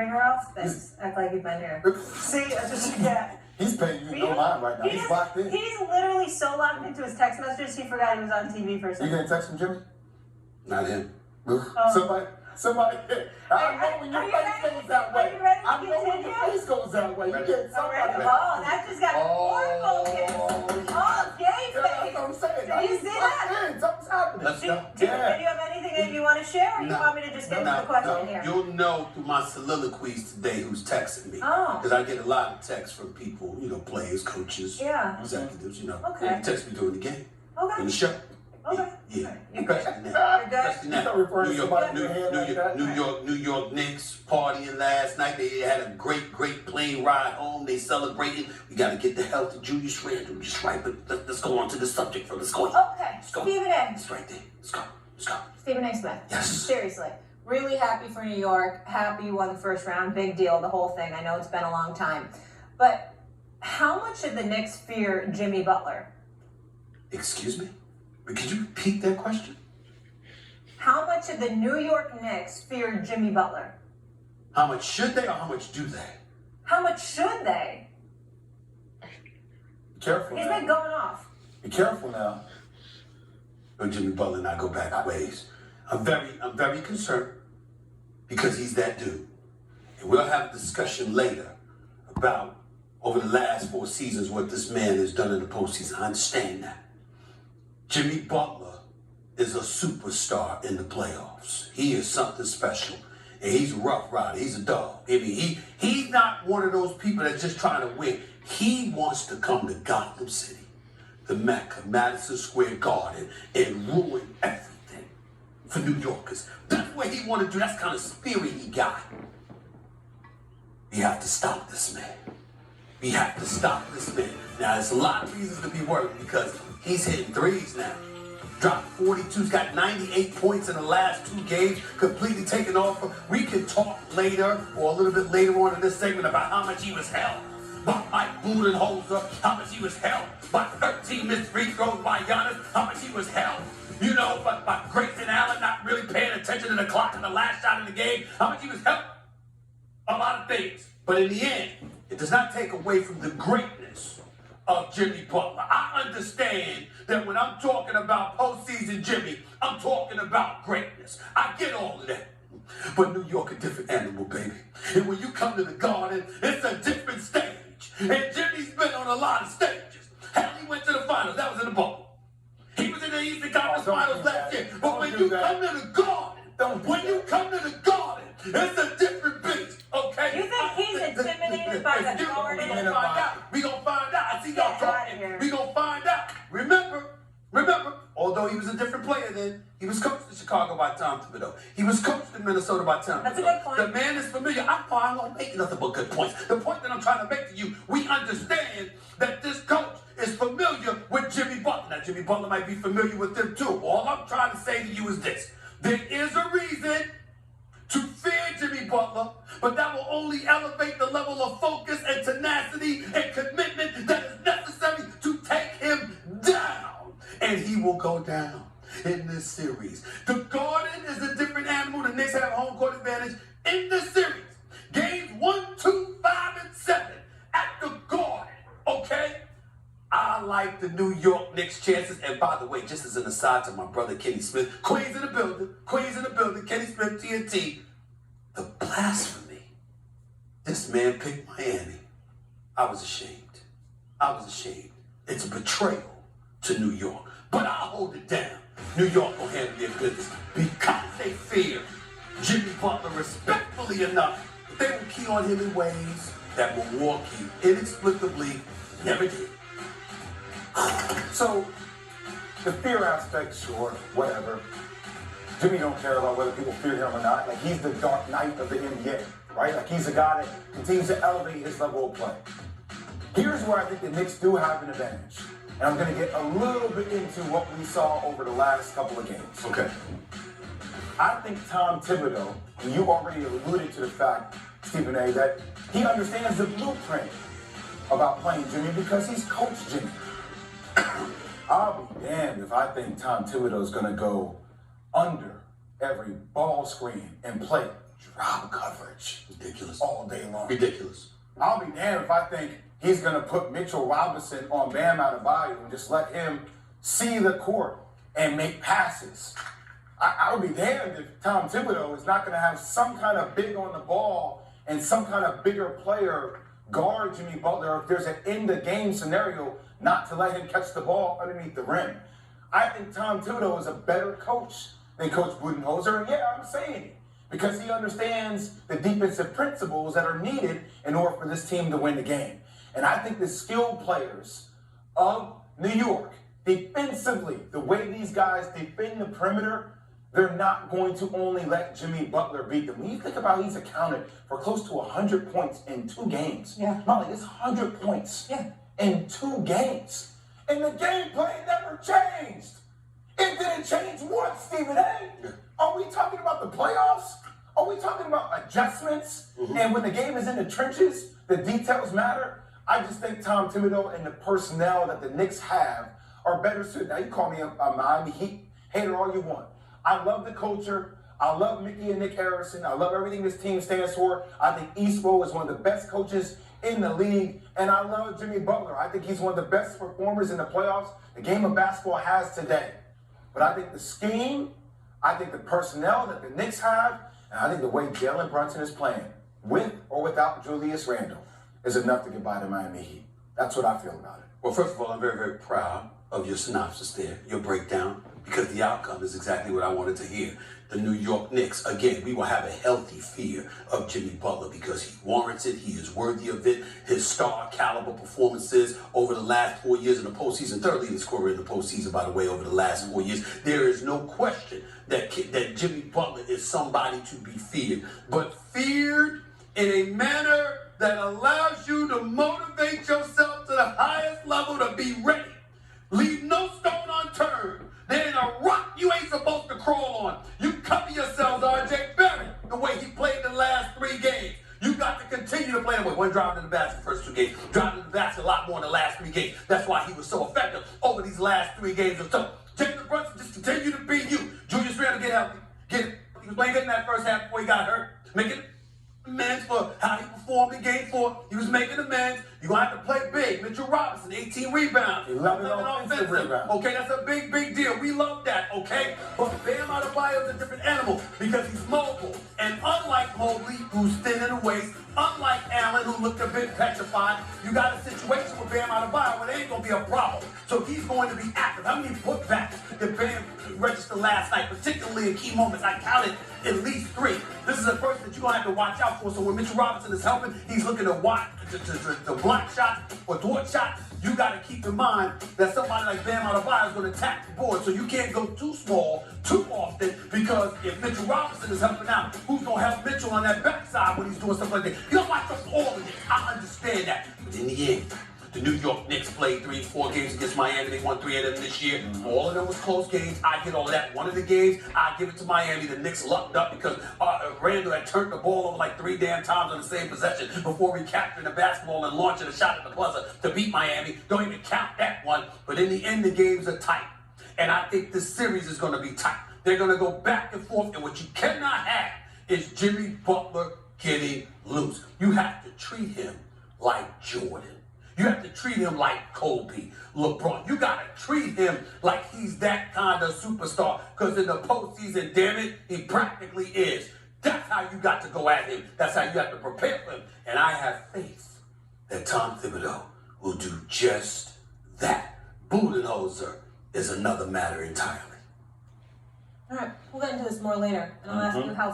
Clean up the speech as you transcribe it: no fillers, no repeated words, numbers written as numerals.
Anywhere else? Thanks. Act like you've been here. See, that's what you get. He's paying you no mind right now. He's locked in. He's literally so locked into his text messages, he forgot he was on TV for a second. You getting text from Jimmy? Not him. Somebody. I know when your face goes that way. I know when your face goes that way. You get somebody. Oh, that just got more focused. Oh, gay face. That's what I'm saying. Did you see that? Something's happening. Let's go. Do you have anything that you want to share, or you want me to just get to the question here? You'll know through my soliloquies today who's texting me. Oh. Because I get a lot of texts from people, players, coaches, executives, Okay. They text me during the game. Okay. In the show. Okay. Yeah. You're Especially now. New York Knicks partying last night. They had a great plane ride home. They celebrated. We got to get the hell to Julius Randle. Just right, but let's go on to the subject. Let's go. Okay. Stephen A. It's right there. Let's go. Stephen A. Smith. Yes. Seriously. Really happy for New York. Happy you won the first round. Big deal. The whole thing. I know it's been a long time. But how much did the Knicks fear Jimmy Butler? Excuse me? Could you repeat that question? How much did the New York Knicks fear Jimmy Butler? How much should they or how much do they? How much should they? Be careful. He's been going off. Be careful now. But Jimmy Butler and I go back ways. I'm very concerned because he's that dude. And we'll have a discussion later about over the last 4 seasons what this man has done in the postseason. I understand that. Jimmy Butler is a superstar in the playoffs. He is something special. And he's a rough rider. He's a dog. I mean, he's not one of those people that's just trying to win. He wants to come to Gotham City, the Mecca, Madison Square Garden, and ruin everything for New Yorkers. That's what he want to do. That's the kind of spirit he got. We have to stop this man. We have to stop this man. Now, there's a lot of reasons to be worried because he's hitting threes now. Dropped 42, got 98 points in the last 2 games, completely taken off. We can talk later or a little bit later on in this segment about how much he was held by Mike Budenholzer, how much he was held by 13 missed free throws by Giannis, how much he was held, by Grayson Allen not really paying attention to the clock in the last shot of the game, how much he was held. A lot of things. But in the end, it does not take away from the greatness of Jimmy Butler. I understand that when I'm talking about postseason Jimmy, I'm talking about greatness. I get all of that. But New York, a different animal, baby. And when you come to the Garden, it's a different stage. And Jimmy's been on a lot of stages. Hell, he went to the finals. That was in the bubble. He was in the Eastern Conference Finals last year. But when you come to the Garden, it's a different beast, okay? You think he's intimidated by the Garden? We gonna find out. I see y'all talking. We gonna find out. Remember, although he was a different player then, he was coached in Chicago by Tom Thibodeau. He was coached in Minnesota by Tom Thibodeau. That's a good point. The man is familiar. I'm gonna make nothing but good points. The point that I'm trying to make to you, we understand that this coach is familiar with Jimmy Butler. Now, Jimmy Butler might be familiar with them too. All I'm trying to say to you is this. There is a reason to fear Jimmy Butler, but that will only elevate the level of focus and tenacity and commitment that is necessary to take him down. And he will go down in this series. The Garden is a different animal. The Knicks have home court advantage in this series. Games 1, 2, 5, and 7 at the Garden, okay? I like the New York Knicks' chances. And by the way, just as an aside to my brother Kenny Smith, Queens in the building, Kenny Smith, TNT. The blasphemy. This man picked Miami. I was ashamed. It's a betrayal to New York. But I'll hold it down. New York will handle their business because they fear Jimmy Butler respectfully enough. They will key on him in ways that Milwaukee inexplicably never did. So, the fear aspect, sure, whatever. Jimmy don't care about whether people fear him or not. Like, he's the Dark Knight of the NBA, right? Like, he's a guy that continues to elevate his level of play. Here's where I think the Knicks do have an advantage. And I'm going to get a little bit into what we saw over the last couple of games. Okay. I think Tom Thibodeau, and you already alluded to the fact, Stephen A., that he understands the blueprint about playing Jimmy because he's coached Jimmy. I'll be damned if I think Tom Thibodeau's going to go under every ball screen and play drop coverage. Ridiculous. All day long. Ridiculous. I'll be damned if I think he's going to put Mitchell Robinson on Bam Adebayo and just let him see the court and make passes. I would be damned if Tom Thibodeau is not going to have some kind of big on the ball and some kind of bigger player guard Jimmy Butler, or if there's an end-the-game scenario, not to let him catch the ball underneath the rim. I think Tom Thibodeau is a better coach than Coach Budenholzer, and yeah, I'm saying it because he understands the defensive principles that are needed in order for this team to win the game. And I think the skilled players of New York, defensively, the way these guys defend the perimeter, they're not going to only let Jimmy Butler beat them. When you think about he's accounted for close to 100 points in 2 games. Yeah. Molly, it's 100 points in 2 games. And the game plan never changed. It didn't change once, Stephen A. Are we talking about the playoffs? Are we talking about adjustments? And when the game is in the trenches, the details matter? I just think Tom Thibodeau and the personnel that the Knicks have are better suited. Now, you call me a Miami Heat hater all you want. I love the culture. I love Mickey and Nick Harrison. I love everything this team stands for. I think Eastbro is one of the best coaches in the league. And I love Jimmy Butler. I think he's one of the best performers in the playoffs the game of basketball has today. But I think the scheme, I think the personnel that the Knicks have, and I think the way Jalen Brunson is playing, with or without Julius Randle, is enough to get by the Miami Heat. That's what I feel about it. Well, first of all, I'm very, very proud of your synopsis there, your breakdown, because the outcome is exactly what I wanted to hear. The New York Knicks, again, we will have a healthy fear of Jimmy Butler because he warrants it. He is worthy of it. His star caliber performances over the last 4 years in the postseason, third leading scorer in the postseason, by the way, over the last 4 years. There is no question that Jimmy Butler is somebody to be feared, but feared in a manner that allows you to motivate yourself to the highest level to be ready. Leave no stone unturned. There ain't a rock you ain't supposed to crawl on. You cover yourselves, R.J. Barrett, the way he played the last 3 games. You got to continue to play the way. One driving to the basket the first 2 games, driving to the basket a lot more in the last 3 games. That's why he was so effective over these last 3 games or so. Jalen Brunson just continue to be you. Julius Randle get healthy. He was playing good in that first half before he got hurt. Making amends for how he performed in game 4. He was making amends. You're going to have to play big. Mitchell Robinson, 18 rebounds. 11 offensive rebounds. Okay, that's a big, big deal. We love that, okay? But Bam Adebayo is a different animal because he's mobile. And unlike Mobley, who's thin in the waist, unlike Allen, who looked a bit petrified, you got a situation with Bam Adebayo where there ain't going to be a problem. So he's going to be active. How many putbacks did Bam register last night, particularly in key moments? I counted at least 3. This is a person that you're going to have to watch out for. So when Mitchell Robinson is helping, he's looking to watch the block shot or thwart shot. You got to keep in mind that somebody like Bam Adebayo is going to attack the board. So you can't go too small too often because if Mitchell Robinson is helping out, who's going to help Mitchell on that backside when he's doing stuff like that? You don't watch all of it. I understand that. But in the end, the New York Knicks played 3 and 4 games against Miami. They won 3 of them this year. All of them was close games. I get all of that. One of the games, I give it to Miami. The Knicks lucked up because Randle had turned the ball over like 3 damn times on the same possession before recapturing the basketball and launching a shot at the buzzer to beat Miami. Don't even count that one. But in the end, the games are tight. And I think this series is going to be tight. They're going to go back and forth. And what you cannot have is Jimmy Butler getting loose. You have to treat him like Jordan. You have to treat him like Kobe, LeBron. You got to treat him like he's that kind of superstar. Because in the postseason, damn it, he practically is. That's how you got to go at him. That's how you have to prepare for him. And I have faith that Tom Thibodeau will do just that. Budenholzer is another matter entirely. All right, we'll get into this more later. And I'll ask you how